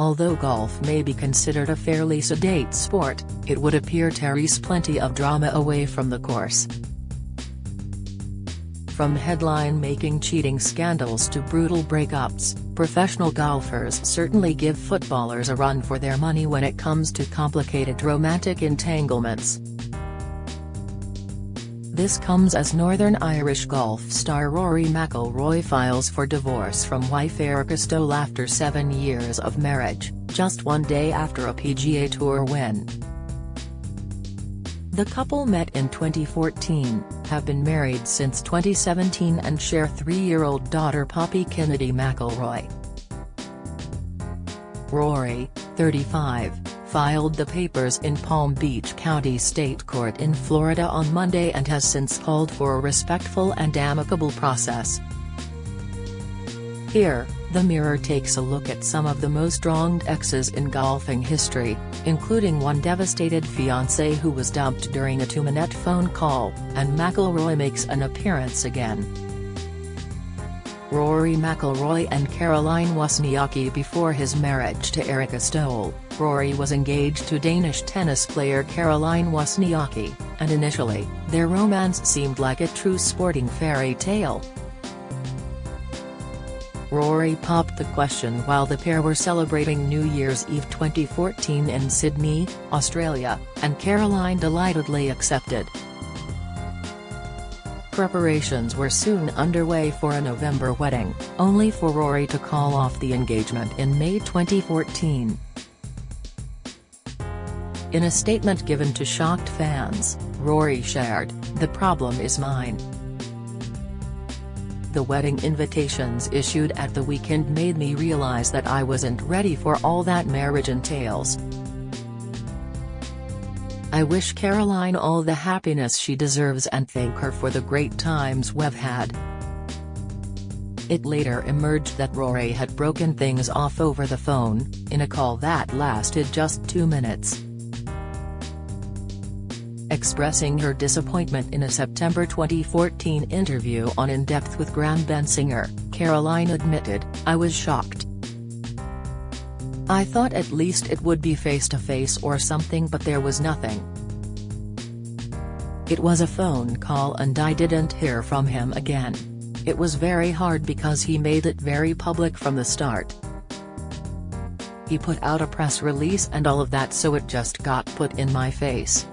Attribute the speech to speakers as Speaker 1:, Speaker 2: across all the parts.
Speaker 1: Although golf may be considered a fairly sedate sport, it would appear carries plenty of drama away from the course. From headline-making cheating scandals to brutal breakups, professional golfers certainly give footballers a run for their money when it comes to complicated romantic entanglements. This comes as Northern Irish golf star Rory McIlroy files for divorce from wife Erica Stoll after 7 years of marriage, just one day after a PGA Tour win. The couple met in 2014, have been married since 2017 and share 3-year-old daughter Poppy Kennedy McIlroy. Rory, 35, filed the papers in Palm Beach County State Court in Florida on Monday and has since called for a respectful and amicable process. Here, the Mirror takes a look at some of the most wronged exes in golfing history, including one devastated fiancé who was dumped during a 2-minute phone call, and McIlroy makes an appearance again. Rory McIlroy and Caroline Wozniacki. Before his marriage to Erica Stoll, Rory was engaged to Danish tennis player Caroline Wozniacki, and initially, their romance seemed like a true sporting fairy tale. Rory popped the question while the pair were celebrating New Year's Eve 2014 in Sydney, Australia, and Caroline delightedly accepted. Preparations were soon underway for a November wedding, only for Rory to call off the engagement in May 2014. In a statement given to shocked fans, Rory shared, "The problem is mine. The wedding invitations issued at the weekend made me realize that I wasn't ready for all that marriage entails. I wish Caroline all the happiness she deserves and thank her for the great times we've had." It later emerged that Rory had broken things off over the phone, in a call that lasted just 2 minutes. Expressing her disappointment in a September 2014 interview on In Depth with Graham Bensinger, Caroline admitted, "I was shocked. I thought at least it would be face-to-face or something, but there was nothing. It was a phone call and I didn't hear from him again. It was very hard because he made it very public from the start. He put out a press release and all of that, so it just got put in my face."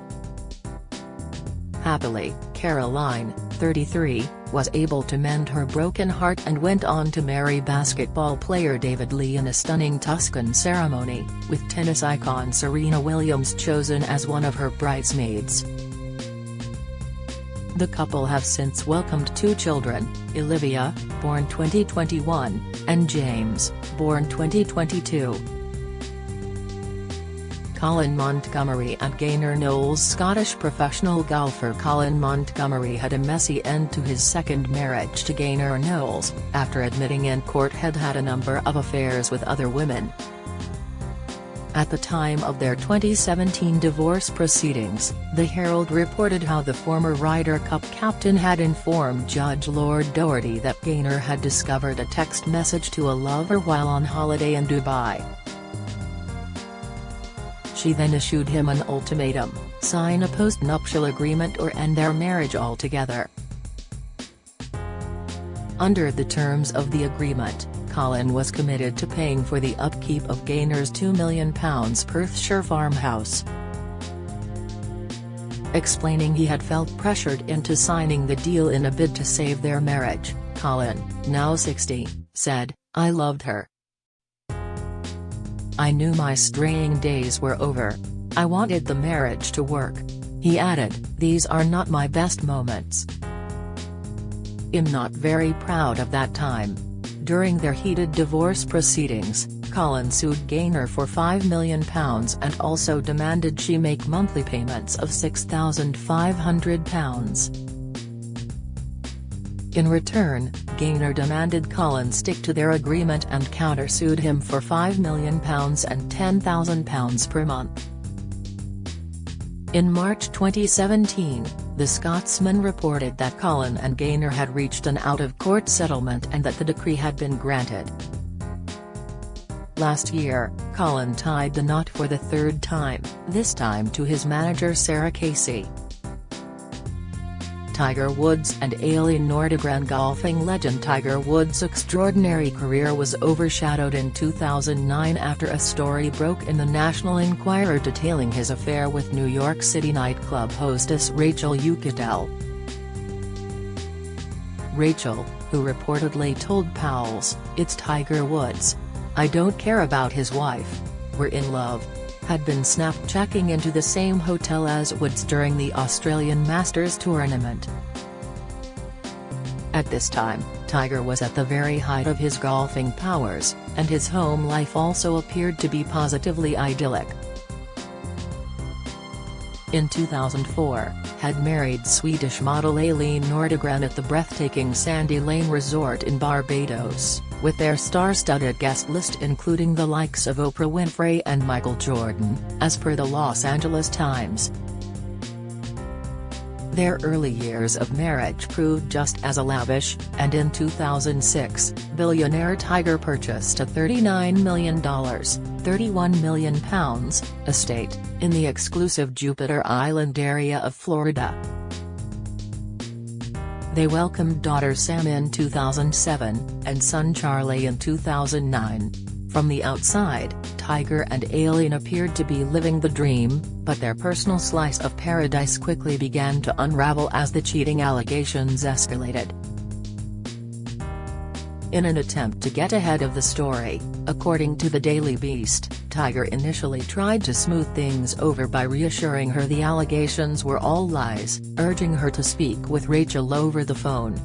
Speaker 1: Happily, Caroline, 33, was able to mend her broken heart and went on to marry basketball player David Lee in a stunning Tuscan ceremony, with tennis icon Serena Williams chosen as one of her bridesmaids. The couple have since welcomed 2 children, Olivia, born 2021, and James, born 2022. Colin Montgomerie and Gaynor Knowles. Scottish professional golfer Colin Montgomerie had a messy end to his second marriage to Gaynor Knowles, after admitting in court he'd had a number of affairs with other women. At the time of their 2017 divorce proceedings, the Herald reported how the former Ryder Cup captain had informed Judge Lord Doherty that Gaynor had discovered a text message to a lover while on holiday in Dubai. She then issued him an ultimatum: sign a post-nuptial agreement or end their marriage altogether. Under the terms of the agreement, Colin was committed to paying for the upkeep of Gaynor's £2 million Perthshire farmhouse. Explaining he had felt pressured into signing the deal in a bid to save their marriage, Colin, now 60, said, "I loved her. I knew my straying days were over. I wanted the marriage to work." He added, "These are not my best moments. I'm not very proud of that time." During their heated divorce proceedings, Colin sued Gaynor for £5 million and also demanded she make monthly payments of £6,500. In return, Gaynor demanded Colin stick to their agreement and countersued him for £5 million and £10,000 per month. In March 2017, the Scotsman reported that Colin and Gaynor had reached an out-of-court settlement and that the decree had been granted. Last year, Colin tied the knot for the third time, this time to his manager Sarah Casey. Tiger Woods and Aileen Nordegren. Golfing legend Tiger Woods' extraordinary career was overshadowed in 2009 after a story broke in the National Enquirer detailing his affair with New York City nightclub hostess Rachel Uchitel. Rachel, who reportedly told Pals, "It's Tiger Woods. I don't care about his wife. We're in love," had been snapped checking into the same hotel as Woods during the Australian Masters tournament. At this time, Tiger was at the very height of his golfing powers, and his home life also appeared to be positively idyllic. In 2004, had married Swedish model Aileen Nordegren at the breathtaking Sandy Lane Resort in Barbados, with their star-studded guest list including the likes of Oprah Winfrey and Michael Jordan, as per the Los Angeles Times. Their early years of marriage proved just as lavish, and in 2006, billionaire Tiger purchased a $39 million £31 million estate, in the exclusive Jupiter Island area of Florida. They welcomed daughter Sam in 2007, and son Charlie in 2009. From the outside, Tiger and Aileen appeared to be living the dream, but their personal slice of paradise quickly began to unravel as the cheating allegations escalated. In an attempt to get ahead of the story, according to the Daily Beast, Tiger initially tried to smooth things over by reassuring her the allegations were all lies, urging her to speak with Rachel over the phone.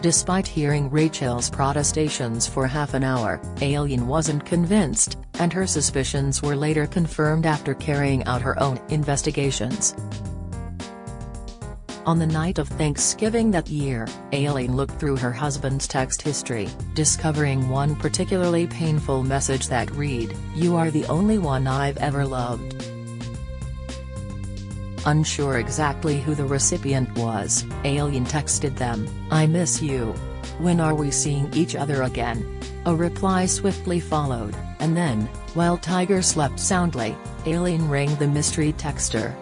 Speaker 1: Despite hearing Rachel's protestations for half an hour, Aileen wasn't convinced, and her suspicions were later confirmed after carrying out her own investigations. On the night of Thanksgiving that year, Aileen looked through her husband's text history, discovering one particularly painful message that read, "You are the only one I've ever loved." Unsure exactly who the recipient was, Aileen texted them, "I miss you. When are we seeing each other again?" A reply swiftly followed, and then, while Tiger slept soundly, Aileen rang the mystery texter.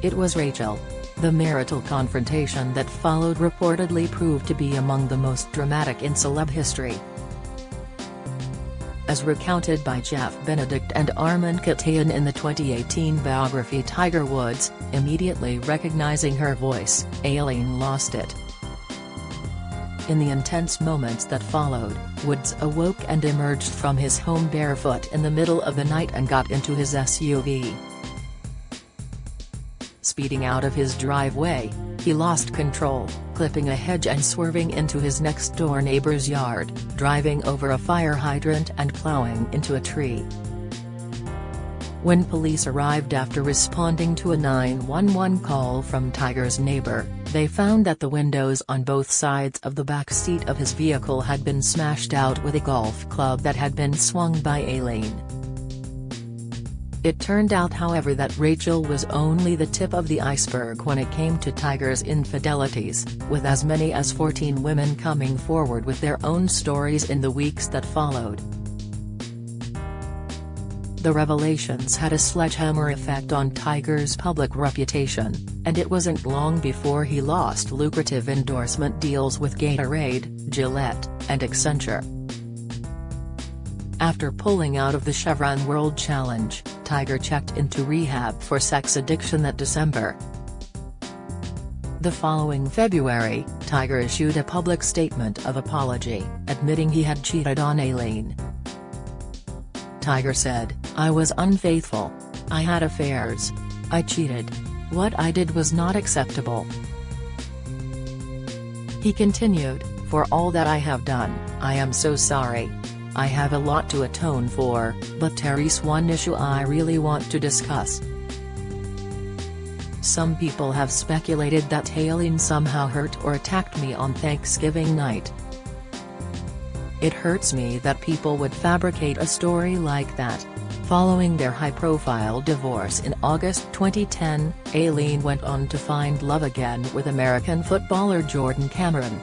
Speaker 1: It was Rachel. The marital confrontation that followed reportedly proved to be among the most dramatic in celeb history. As recounted by Jeff Benedict and Armand Katayan in the 2018 biography Tiger Woods, immediately recognizing her voice, Aileen lost it. In the intense moments that followed, Woods awoke and emerged from his home barefoot in the middle of the night and got into his SUV. Speeding out of his driveway, he lost control, clipping a hedge and swerving into his next-door neighbor's yard, driving over a fire hydrant and plowing into a tree. When police arrived after responding to a 911 call from Tiger's neighbor, they found that the windows on both sides of the back seat of his vehicle had been smashed out with a golf club that had been swung by Aileen. It turned out however that Rachel was only the tip of the iceberg when it came to Tiger's infidelities, with as many as 14 women coming forward with their own stories in the weeks that followed. The revelations had a sledgehammer effect on Tiger's public reputation, and it wasn't long before he lost lucrative endorsement deals with Gatorade, Gillette, and Accenture. After pulling out of the Chevron World Challenge, Tiger checked into rehab for sex addiction that December. The following February, Tiger issued a public statement of apology, admitting he had cheated on Aileen. Tiger said, "I was unfaithful. I had affairs. I cheated. What I did was not acceptable." He continued, "For all that I have done, I am so sorry. I have a lot to atone for, but there's one issue I really want to discuss. Some people have speculated that Aileen somehow hurt or attacked me on Thanksgiving night. It hurts me that people would fabricate a story like that." Following their high-profile divorce in August 2010, Aileen went on to find love again with American footballer Jordan Cameron.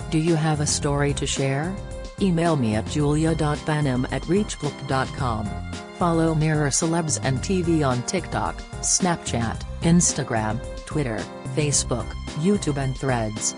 Speaker 1: Do you have a story to share? Email me at julia.banham@reachbook.com. Follow Mirror Celebs and TV on TikTok, Snapchat, Instagram, Twitter, Facebook, YouTube and Threads.